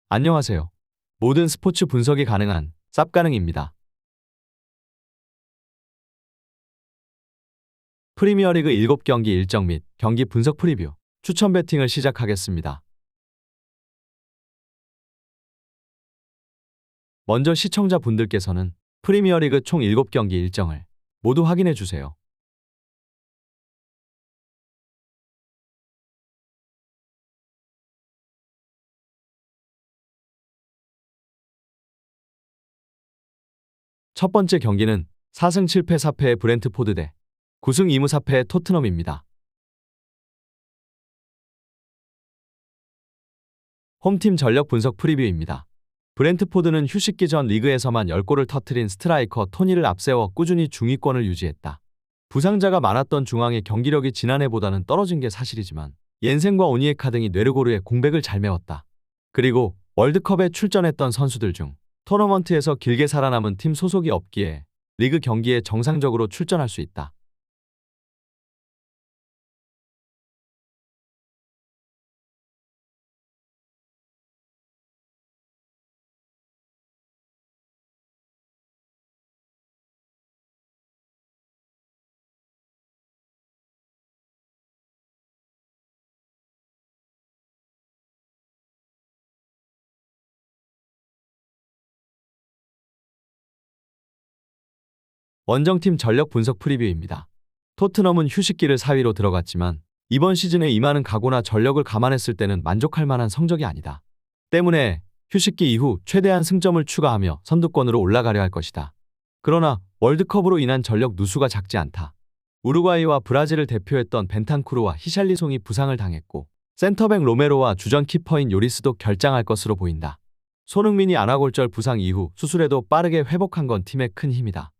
안녕하세요. 모든 스포츠 분석이 가능한 쌉가능입니다. 프리미어리그 7경기 일정 및 경기 분석 프리뷰, 추천 배팅을 시작하겠습니다. 먼저 시청자분들께서는 프리미어리그 총 7경기 일정을 모두 확인해 주세요. 첫 번째 경기는 4승 7패 4패의 브렌트포드 대 9승 2무 4패의 토트넘입니다. 홈팀 전력 분석 프리뷰입니다. 브렌트포드는 휴식기 전 리그에서만 10골을 터뜨린 스트라이커 토니를 앞세워 꾸준히 중위권을 유지했다. 부상자가 많았던 중앙의 경기력이 지난해보다는 떨어진 게 사실이지만 옌센과 오니에카 등이 뇌르고르의 공백을 잘 메웠다. 그리고 월드컵에 출전했던 선수들 중 토너먼트에서 길게 살아남은 팀 소속이 없기에 리그 경기에 정상적으로 출전할 수 있다. 원정팀 전력 분석 프리뷰입니다. 토트넘은 휴식기를 4위로 들어갔지만 이번 시즌에 임하는 각오나 전력을 감안했을 때는 만족할 만한 성적이 아니다. 때문에 휴식기 이후 최대한 승점을 추가하며 선두권으로 올라가려 할 것이다. 그러나 월드컵으로 인한 전력 누수가 작지 않다. 우루과이와 브라질을 대표했던 벤탄쿠르와 히샬리송이 부상을 당했고 센터백 로메로와 주전 키퍼인 요리스도 결장할 것으로 보인다. 손흥민이 안아골절 부상 이후 수술에도 빠르게 회복한 건 팀의 큰 힘이다.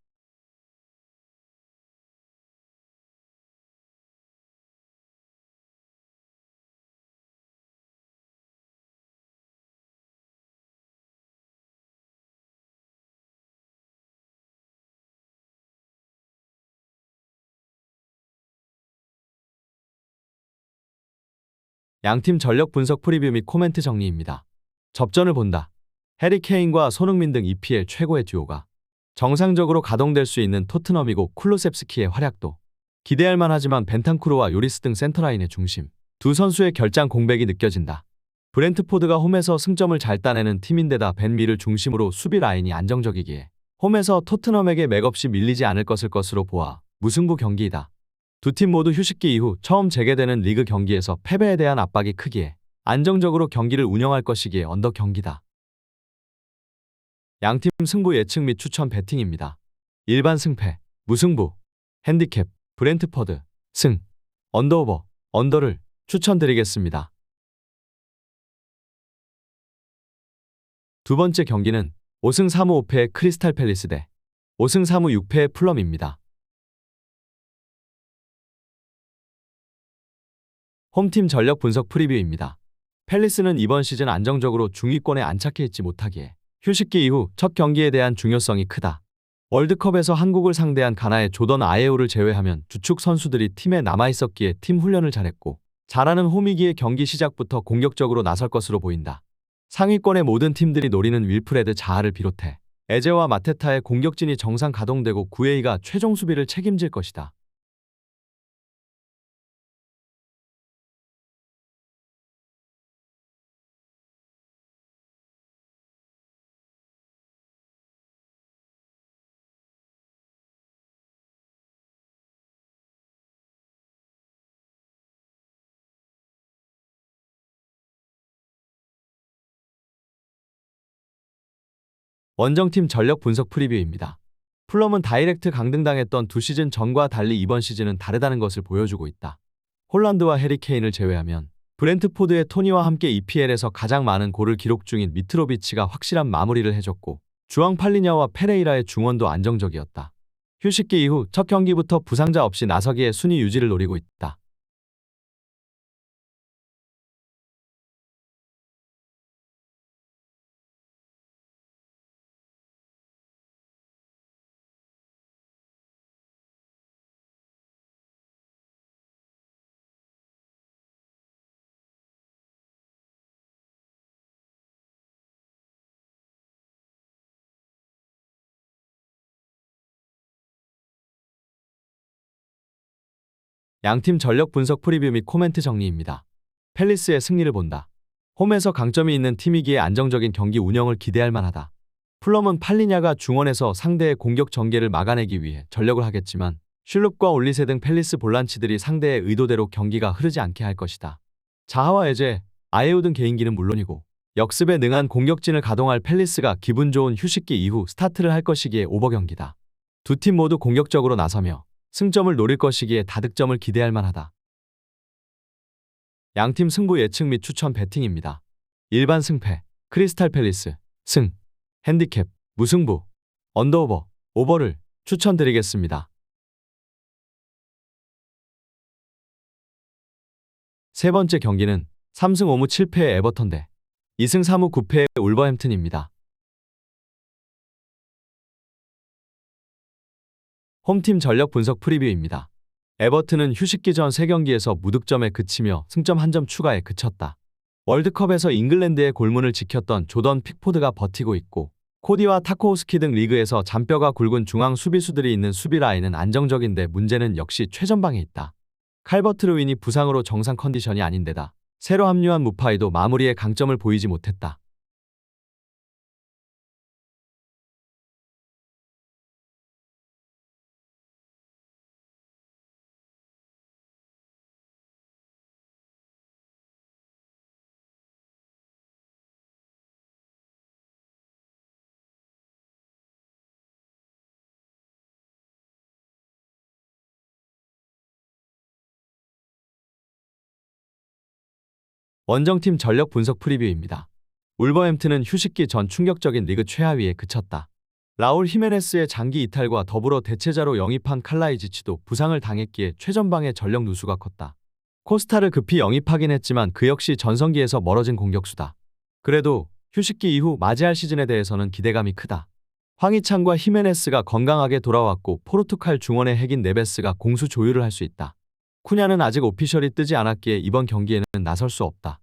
양팀 전력 분석 프리뷰 및 코멘트 정리입니다. 접전을 본다. 해리 케인과 손흥민 등 EPL 최고의 듀오가 정상적으로 가동될 수 있는 토트넘이고 쿨루셉스키의 활약도 기대할 만하지만 벤탄쿠르와 요리스 등 센터라인의 중심 두 선수의 결장 공백이 느껴진다. 브렌트포드가 홈에서 승점을 잘 따내는 팀인데다 벤 미를 중심으로 수비 라인이 안정적이기에 홈에서 토트넘에게 맥없이 밀리지 않을 것으로 보아 무승부 경기이다. 두 팀 모두 휴식기 이후 처음 재개되는 리그 경기에서 패배에 대한 압박이 크기에 안정적으로 경기를 운영할 것이기에 언더 경기다. 양팀 승부 예측 및 추천 배팅입니다. 일반 승패, 무승부, 핸디캡, 브렌트퍼드, 승, 언더오버, 언더를 추천드리겠습니다. 두 번째 경기는 5승 3무 5패의 크리스탈 팰리스 대 5승 3무 6패의 풀럼입니다. 홈팀 전력 분석 프리뷰입니다. 팰리스는 이번 시즌 안정적으로 중위권에 안착해 있지 못하기에 휴식기 이후 첫 경기에 대한 중요성이 크다. 월드컵에서 한국을 상대한 가나의 조던 아예우를 제외하면 주축 선수들이 팀에 남아있었기에 팀 훈련을 잘했고 잘하는 홈이기에 경기 시작부터 공격적으로 나설 것으로 보인다. 상위권의 모든 팀들이 노리는 윌프레드 자하를 비롯해 에제와 마테타의 공격진이 정상 가동되고 구에이가 최종 수비를 책임질 것이다. 원정팀 전력 분석 프리뷰입니다. 풀럼은 다이렉트 강등당했던 두 시즌 전과 달리 이번 시즌은 다르다는 것을 보여주고 있다. 홀란드와 해리 케인을 제외하면 브렌트포드의 토니와 함께 EPL에서 가장 많은 골을 기록 중인 미트로비치가 확실한 마무리를 해줬고 주앙 팔리냐와 페레이라의 중원도 안정적이었다. 휴식기 이후 첫 경기부터 부상자 없이 나서기에 순위 유지를 노리고 있다. 양팀 전력 분석 프리뷰 및 코멘트 정리입니다. 팰리스의 승리를 본다. 홈에서 강점이 있는 팀이기에 안정적인 경기 운영을 기대할 만하다. 풀럼은 팔리냐가 중원에서 상대의 공격 전개를 막아내기 위해 전력을 하겠지만 슐룹과 올리세 등 팰리스 볼란치들이 상대의 의도대로 경기가 흐르지 않게 할 것이다. 자하와 에제, 아예우 등 개인기는 물론이고 역습에 능한 공격진을 가동할 팰리스가 기분 좋은 휴식기 이후 스타트를 할 것이기에 오버 경기다. 두 팀 모두 공격적으로 나서며 승점을 노릴 것이기에 다득점을 기대할 만하다. 양팀 승부 예측 및 추천 배팅입니다. 일반 승패, 크리스탈 팰리스, 승, 핸디캡, 무승부, 언더오버, 오버를 추천드리겠습니다. 세 번째 경기는 3승 5무 7패의 에버턴 대 2승 3무 9패의 울버햄튼입니다. 홈팀 전력 분석 프리뷰입니다. 에버튼은 휴식기 전 3경기에서 무득점에 그치며 승점 1점 추가에 그쳤다. 월드컵에서 잉글랜드의 골문을 지켰던 조던 픽포드가 버티고 있고 코디와 타코우스키 등 리그에서 잔뼈가 굵은 중앙 수비수들이 있는 수비 라인은 안정적인데 문제는 역시 최전방에 있다. 칼버트 루인이 부상으로 정상 컨디션이 아닌데다 새로 합류한 무파이도 마무리에 강점을 보이지 못했다. 원정팀 전력 분석 프리뷰입니다. 울버햄튼은 휴식기 전 충격적인 리그 최하위에 그쳤다. 라울 히메네스의 장기 이탈과 더불어 대체자로 영입한 칼라이지치도 부상을 당했기에 최전방의 전력 누수가 컸다. 코스타를 급히 영입하긴 했지만 그 역시 전성기에서 멀어진 공격수다. 그래도 휴식기 이후 맞이할 시즌에 대해서는 기대감이 크다. 황희찬과 히메네스가 건강하게 돌아왔고 포르투갈 중원의 핵인 네베스가 공수 조율을 할 수 있다. 쿠냐는 아직 오피셜이 뜨지 않았기에 이번 경기에는 나설 수 없다.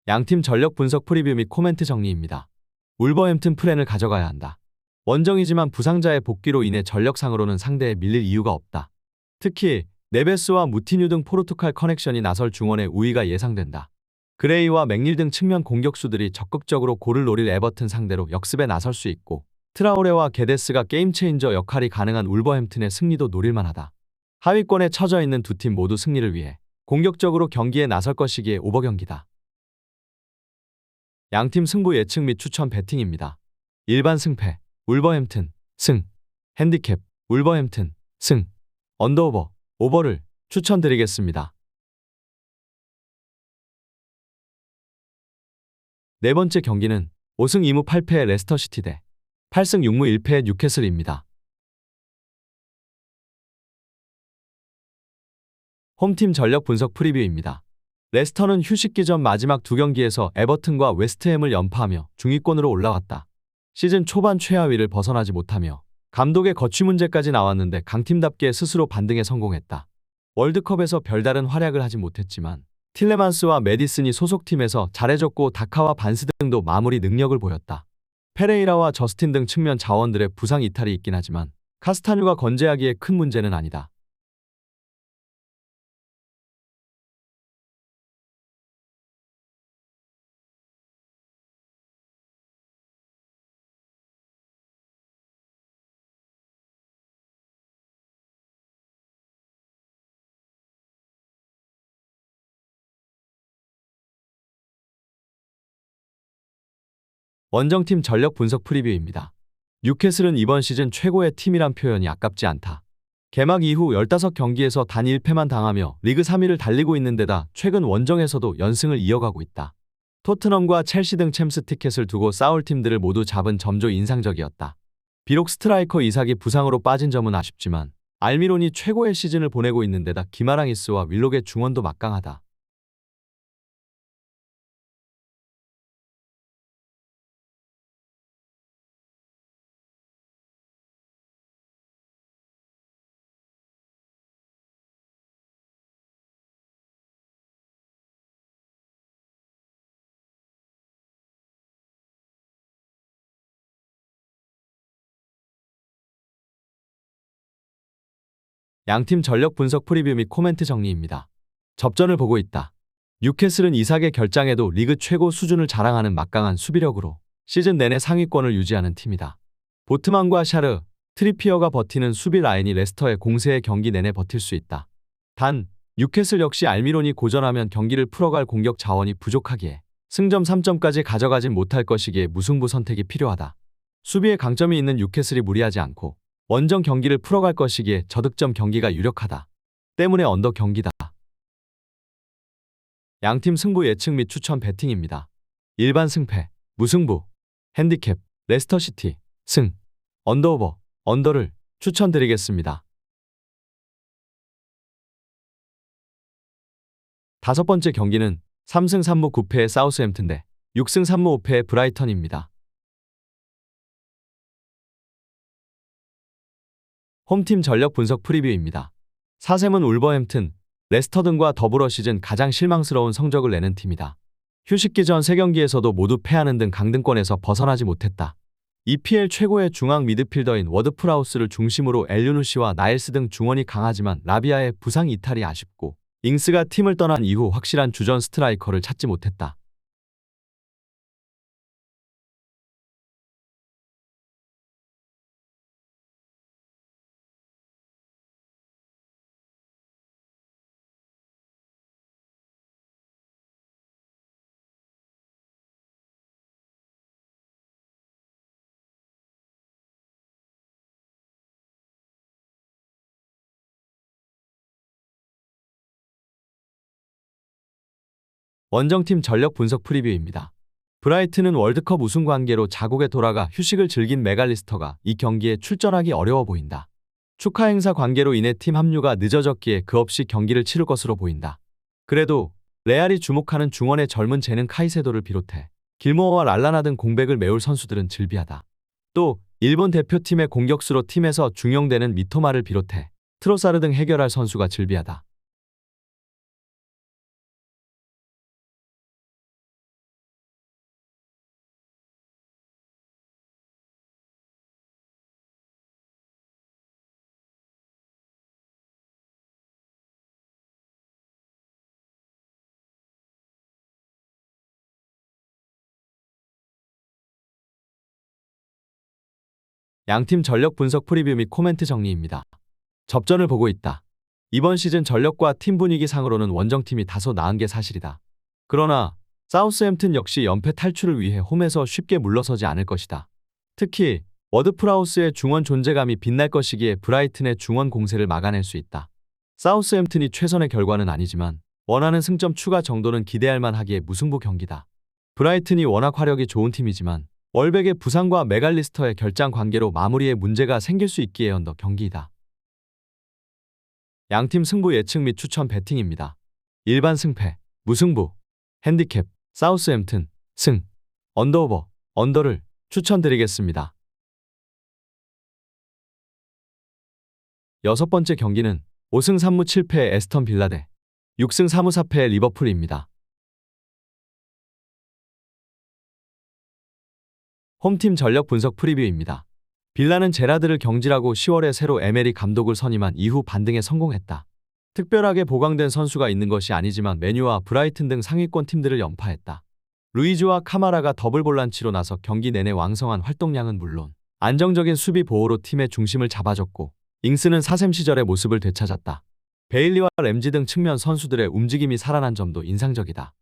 양팀 전력 분석 프리뷰 및 코멘트 정리입니다. 울버햄튼 프렌을 가져가야 한다. 원정이지만 부상자의 복귀로 인해 전력상으로는 상대에 밀릴 이유가 없다. 특히 네베스와 무티뉴 등 포르투갈 커넥션이 나설 중원의 우위가 예상된다. 그레이와 맥닐 등 측면 공격수들이 적극적으로 골을 노릴 에버튼 상대로 역습에 나설 수 있고 트라오레와 게데스가 게임 체인저 역할이 가능한 울버햄튼의 승리도 노릴만하다. 하위권에 처져 있는 두 팀 모두 승리를 위해 공격적으로 경기에 나설 것이기에 오버 경기다. 양팀 승부 예측 및 추천 배팅입니다. 일반 승패, 울버햄튼, 승, 핸디캡, 울버햄튼, 승, 언더오버, 오버를 추천드리겠습니다. 네 번째 경기는 5승 2무 8패의 레스터시티 대 8승 6무 1패의 뉴캐슬입니다. 홈팀 전력 분석 프리뷰입니다. 레스터는 휴식기 전 마지막 두 경기에서 에버튼과 웨스트햄을 연파하며 중위권으로 올라왔다. 시즌 초반 최하위를 벗어나지 못하며 감독의 거취 문제까지 나왔는데 강팀답게 스스로 반등에 성공했다. 월드컵에서 별다른 활약을 하지 못했지만 틸레만스와 메디슨이 소속팀에서 잘해줬고 다카와 반스 등도 마무리 능력을 보였다. 페레이라와 저스틴 등 측면 자원들의 부상 이탈이 있긴 하지만 카스타뉴가 건재하기에 큰 문제는 아니다. 원정팀 전력 분석 프리뷰입니다. 뉴캐슬은 이번 시즌 최고의 팀이란 표현이 아깝지 않다. 개막 이후 15경기에서 단 1패만 당하며 리그 3위를 달리고 있는 데다 최근 원정에서도 연승을 이어가고 있다. 토트넘과 첼시 등 챔스 티켓을 두고 싸울 팀들을 모두 잡은 점조 인상적이었다. 비록 스트라이커 이삭이 부상으로 빠진 점은 아쉽지만 알미론이 최고의 시즌을 보내고 있는 데다 기마랑이스와 윌록의 중원도 막강하다. 양팀 전력 분석 프리뷰 및 코멘트 정리입니다. 접전을 보고 있다. 뉴캐슬은 이삭의 결장에도 리그 최고 수준을 자랑하는 막강한 수비력으로 시즌 내내 상위권을 유지하는 팀이다. 보트만과 샤르, 트리피어가 버티는 수비 라인이 레스터의 공세에 경기 내내 버틸 수 있다. 단, 뉴캐슬 역시 알미론이 고전하면 경기를 풀어갈 공격 자원이 부족하기에 승점 3점까지 가져가진 못할 것이기에 무승부 선택이 필요하다. 수비에 강점이 있는 뉴캐슬이 무리하지 않고 원정 경기를 풀어갈 것이기에 저득점 경기가 유력하다. 때문에 언더 경기다. 양팀 승부 예측 및 추천 배팅입니다. 일반 승패, 무승부, 핸디캡, 레스터시티, 승, 언더오버, 언더를 추천드리겠습니다. 다섯 번째 경기는 3승 3무 9패의 사우스햄튼 대 6승 3무 5패의 브라이턴입니다. 홈팀 전력 분석 프리뷰입니다. 4셈은 울버햄튼, 레스터 등과 더불어 시즌 가장 실망스러운 성적을 내는 팀이다. 휴식기 전 3경기에서도 모두 패하는 등 강등권에서 벗어나지 못했다. EPL 최고의 중앙 미드필더인 워드프라우스를 중심으로 엘류누시와 나일스 등 중원이 강하지만 라비아의 부상 이탈이 아쉽고 잉스가 팀을 떠난 이후 확실한 주전 스트라이커를 찾지 못했다. 원정팀 전력 분석 프리뷰입니다. 브라이튼은 월드컵 우승 관계로 자국에 돌아가 휴식을 즐긴 메갈리스터가 이 경기에 출전하기 어려워 보인다. 축하 행사 관계로 인해 팀 합류가 늦어졌기에 그 없이 경기를 치를 것으로 보인다. 그래도 레알이 주목하는 중원의 젊은 재능 카이세도를 비롯해 길모어와 랄라나 등 공백을 메울 선수들은 즐비하다. 또 일본 대표팀의 공격수로 팀에서 중용되는 미토마를 비롯해 트로사르 등 해결할 선수가 즐비하다. 양팀 전력 분석 프리뷰 및 코멘트 정리입니다. 접전을 보고 있다. 이번 시즌 전력과 팀 분위기 상으로는 원정팀이 다소 나은 게 사실이다. 그러나 사우스햄튼 역시 연패 탈출을 위해 홈에서 쉽게 물러서지 않을 것이다. 특히 워드프라우스의 중원 존재감이 빛날 것이기에 브라이튼의 중원 공세를 막아낼 수 있다. 사우스햄튼이 최선의 결과는 아니지만 원하는 승점 추가 정도는 기대할 만하기에 무승부 경기다. 브라이튼이 워낙 화력이 좋은 팀이지만 월백의 부상과 메갈리스터의 결장 관계로 마무리에 문제가 생길 수 있기에 언더 경기이다. 양팀 승부 예측 및 추천 배팅입니다. 일반 승패, 무승부, 핸디캡, 사우스햄튼, 승, 언더오버, 언더를 추천드리겠습니다. 여섯 번째 경기는 5승 3무 7패의 에스턴 빌라 대 6승 4무 4패의 리버풀입니다. 홈팀 전력 분석 프리뷰입니다. 빌라는 제라드를 경질하고 10월에 새로 에메리 감독을 선임한 이후 반등에 성공했다. 특별하게 보강된 선수가 있는 것이 아니지만 메뉴와 브라이튼 등 상위권 팀들을 연파했다. 루이즈와 카마라가 더블 볼란치로 나서 경기 내내 왕성한 활동량은 물론 안정적인 수비 보호로 팀의 중심을 잡아줬고 잉스는 사셈 시절의 모습을 되찾았다. 베일리와 램지 등 측면 선수들의 움직임이 살아난 점도 인상적이다.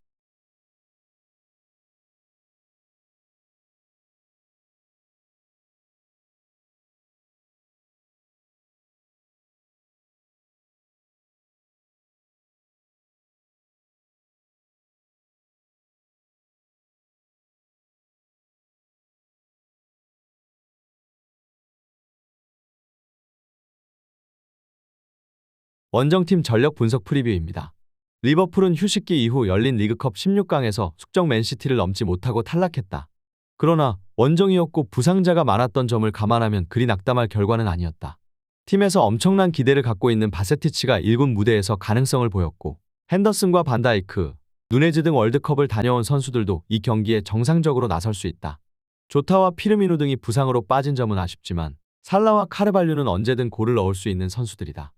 원정팀 전력 분석 프리뷰입니다. 리버풀은 휴식기 이후 열린 리그컵 16강에서 숙적 맨시티를 넘지 못하고 탈락했다. 그러나 원정이었고 부상자가 많았던 점을 감안하면 그리 낙담할 결과는 아니었다. 팀에서 엄청난 기대를 갖고 있는 바세티치가 1군 무대에서 가능성을 보였고 핸더슨과 반다이크, 누네즈 등 월드컵을 다녀온 선수들도 이 경기에 정상적으로 나설 수 있다. 조타와 피르미누 등이 부상으로 빠진 점은 아쉽지만 살라와 카르발류는 언제든 골을 넣을 수 있는 선수들이다.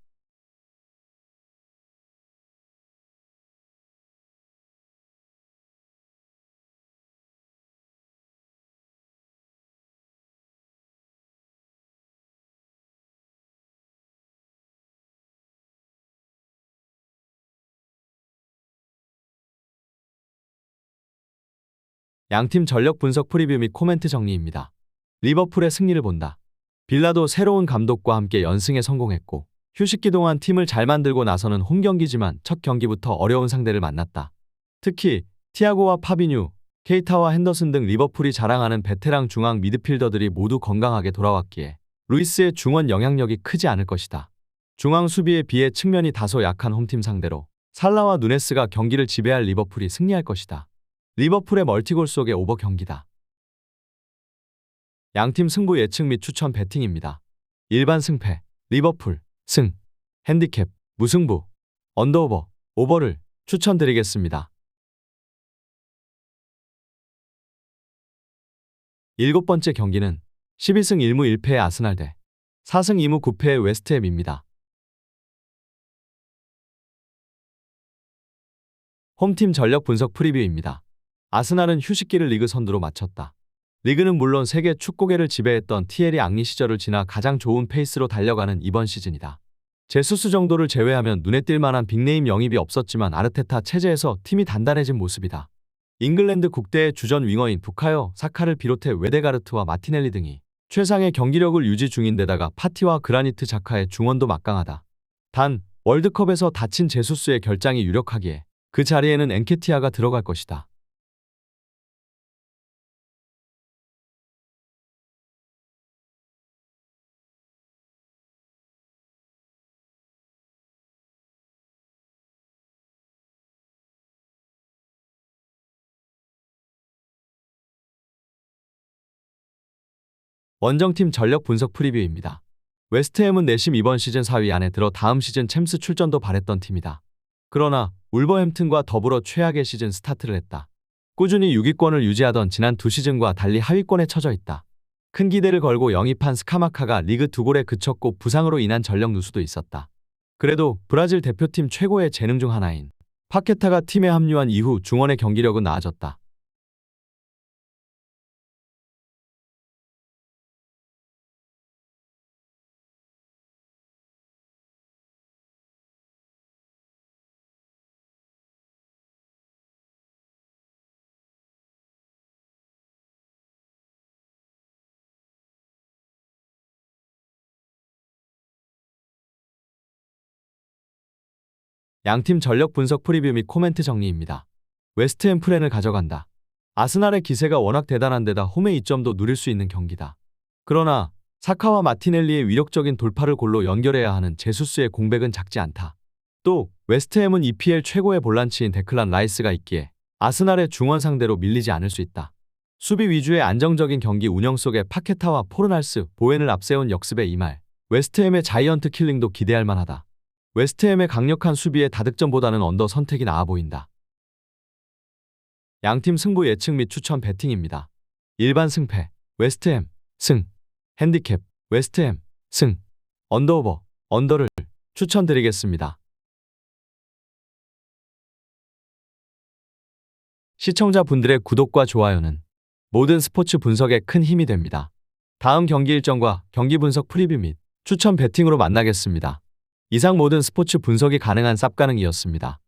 양팀 전력 분석 프리뷰 및 코멘트 정리입니다. 리버풀의 승리를 본다. 빌라도 새로운 감독과 함께 연승에 성공했고 휴식기 동안 팀을 잘 만들고 나서는 홈경기지만 첫 경기부터 어려운 상대를 만났다. 특히 티아고와 파비뉴, 케이타와 핸더슨 등 리버풀이 자랑하는 베테랑 중앙 미드필더들이 모두 건강하게 돌아왔기에 루이스의 중원 영향력이 크지 않을 것이다. 중앙 수비에 비해 측면이 다소 약한 홈팀 상대로 살라와 누네스가 경기를 지배할 리버풀이 승리할 것이다. 리버풀의 멀티골 속의 오버 경기다. 양팀 승부 예측 및 추천 배팅입니다. 일반 승패, 리버풀, 승, 핸디캡, 무승부, 언더오버, 오버를 추천드리겠습니다. 7번째 경기는 12승 1무 1패의 아스날 대 4승 2무 9패의 웨스트햄입니다. 홈팀 전력 분석 프리뷰입니다. 아스날은 휴식기를 리그 선두로 마쳤다. 리그는 물론 세계 축구계를 지배했던 티에리 앙리 시절을 지나 가장 좋은 페이스로 달려가는 이번 시즌이다. 제수스 정도를 제외하면 눈에 띌 만한 빅네임 영입이 없었지만 아르테타 체제에서 팀이 단단해진 모습이다. 잉글랜드 국대의 주전 윙어인 부카요 사카를 비롯해 웨데가르트와 마티넬리 등이 최상의 경기력을 유지 중인데다가 파티와 그라니트 자카의 중원도 막강하다. 단 월드컵에서 다친 제수스의 결장이 유력하기에 그 자리에는 엔케티아가 들어갈 것이다. 원정팀 전력 분석 프리뷰입니다. 웨스트햄은 내심 이번 시즌 4위 안에 들어 다음 시즌 챔스 출전도 바랬던 팀이다. 그러나 울버햄튼과 더불어 최악의 시즌 스타트를 했다. 꾸준히 6위권을 유지하던 지난 두 시즌과 달리 하위권에 처져 있다. 큰 기대를 걸고 영입한 스카마카가 리그 2골에 그쳤고 부상으로 인한 전력 누수도 있었다. 그래도 브라질 대표팀 최고의 재능 중 하나인 파케타가 팀에 합류한 이후 중원의 경기력은 나아졌다. 양팀 전력 분석 프리뷰 및 코멘트 정리입니다. 웨스트햄 플랜을 가져간다. 아스날의 기세가 워낙 대단한데다 홈의 이점도 누릴 수 있는 경기다. 그러나 사카와 마티넬리의 위력적인 돌파를 골로 연결해야 하는 제수스의 공백은 작지 않다. 또 웨스트햄은 EPL 최고의 볼란치인 데클란 라이스가 있기에 아스날의 중원 상대로 밀리지 않을 수 있다. 수비 위주의 안정적인 경기 운영 속에 파케타와 포르날스, 보웬을 앞세운 역습에 임할 웨스트햄의 자이언트 킬링도 기대할 만하다. 웨스트햄의 강력한 수비에 다득점보다는 언더 선택이 나아 보인다. 양팀 승부 예측 및 추천 배팅입니다. 일반 승패, 웨스트햄, 승, 핸디캡, 웨스트햄, 승, 언더오버, 언더를 추천드리겠습니다. 시청자분들의 구독과 좋아요는 모든 스포츠 분석에 큰 힘이 됩니다. 다음 경기 일정과 경기 분석 프리뷰 및 추천 배팅으로 만나겠습니다. 이상 모든 스포츠 분석이 가능한 쌉가능이었습니다.